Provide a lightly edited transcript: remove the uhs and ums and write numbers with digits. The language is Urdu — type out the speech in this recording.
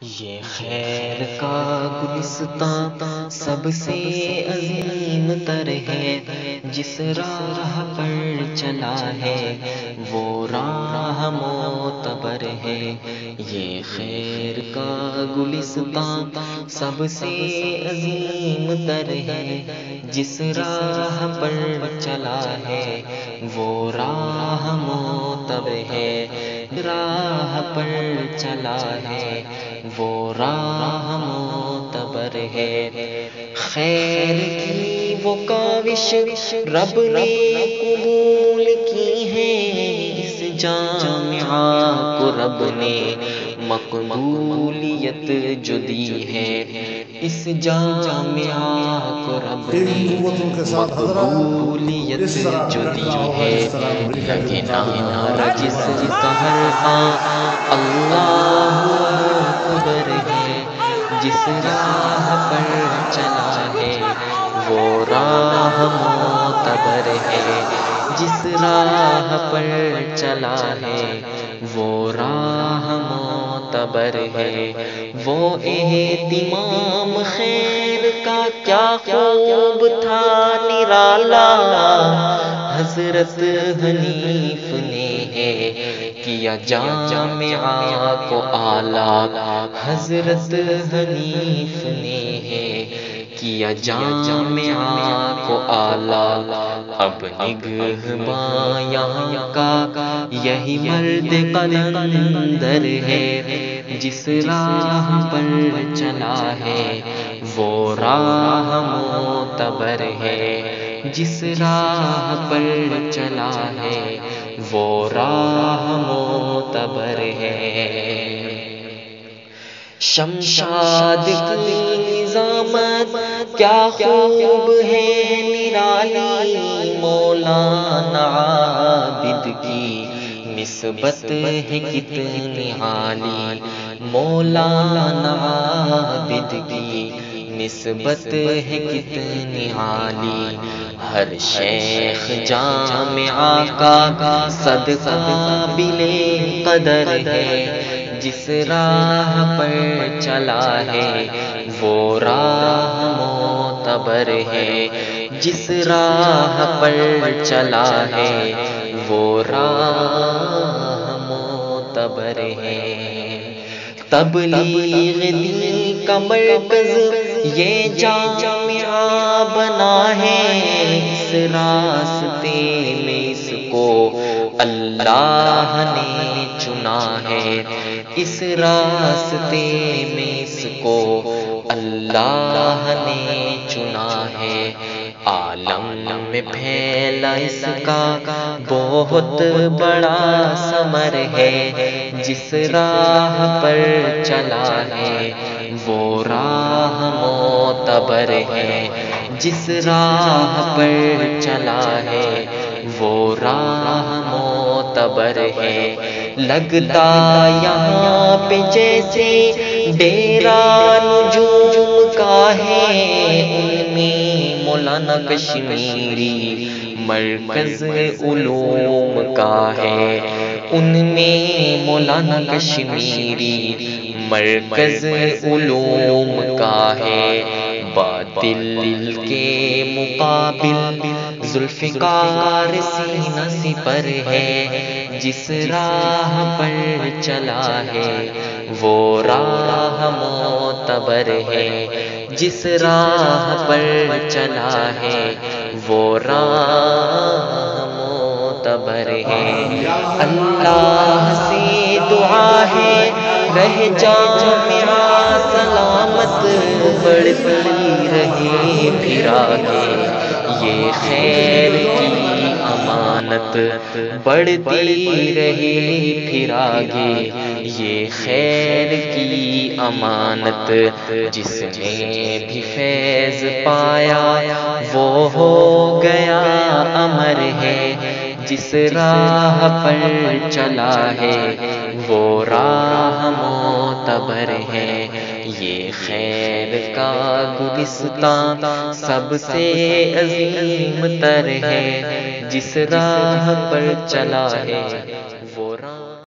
یہ خیر کا گلستاں سب سے عظیم تر ہے، جس راہ پر چلا ہے وہ راہ معتبر ہے۔ یہ خیر کا گلستاں سب سے عظیم تر ہے، جس راہ پر چلا ہے وہ راہ معتبر ہے۔ راہ پر چلا ہے وہ راہ معتبر ہے۔ خیر کی وہ کاوش رب نے قبول کی ہے، اس جامعہ کو رب نے مقبولیت جو دی ہے، اس جامعہ کو رب نے مقبولیت جو دی ہے۔ لگے نعرہ جس کا ہر اللہ اکبر ہے، جس راہ پر چلا ہے وہ راہ معتبر ہے، جس راہ پر چلا ہے وہ راہ معتبر ہے۔ وہ اہتمام خیر کا کیا خوب تھا نرالا، حضرت حنیف نے ہے کیا جامعہ کو اعلیٰ، حضرت حنیف نے ہے کیا جامعہ کو اعلیٰ۔ اب نگہباں یہاں کا یہی مرد قلندر ہے، جس راہ پر چلا ہے وہ راہ معتبر ہے، جس راہ پر چلا ہے وہ راہ معتبر ہے۔ شمشاد کی نظامت کیا خوب ہے نرالی، مولانا عابد کی نسبت ہے کتنی عالی، مولانا عابد کی نسبت ہے کتنی عالی۔ ہر شیخ جامعہ کا صدقہ قابل قدر ہے، جس راہ پر چلا ہے وہ راہ معتبر ہے، جس راہ پر چلا ہے وہ راہ معتبر ہے۔ تبلیغ دین کا مرکز یہ جامعہ بنا ہے، اس راستے میں اس کو اللہ نے چنا ہے، اس راستے میں اس کو اللہ نے چنا ہے۔ عالم میں پھیلا اس کا بہت بڑا ثمر ہے، جس راہ پر چلا ہے وہ راہ معتبر ہے، جس راہ پر چلا ہے وہ راہ معتبر ہے۔ لگتا یہاں پہ جیسے ڈیرا نجوم کا ہے، ان میں مولانا کشمیری مرکز علوم کا ہے، ان میں مولانا کشمیری مرکز علوم کا ہے۔ باطل کے مقابل ذوالفقار سینہ سپر ہے، جس راہ پر چلا ہے وہ راہ معتبر ہے، جس راہ پر چلا ہے وہ راہ معتبر ہے۔ اللہ سے دعا ہے رہ جامعہ سلامت، بڑھتی رہے پھر آگے یہ خیر کی امانت، بڑھتی رہے پھر آگے یہ خیر کی امانت۔ جس نے بھی فیض پایا وہ ہو گیا امر ہے، جس راہ پر چلا ہے وہ راہ معتبر ہے۔ یہ خیر کا گلستاں سب سے عظیم تر ہے، جس راہ پر چلا ہے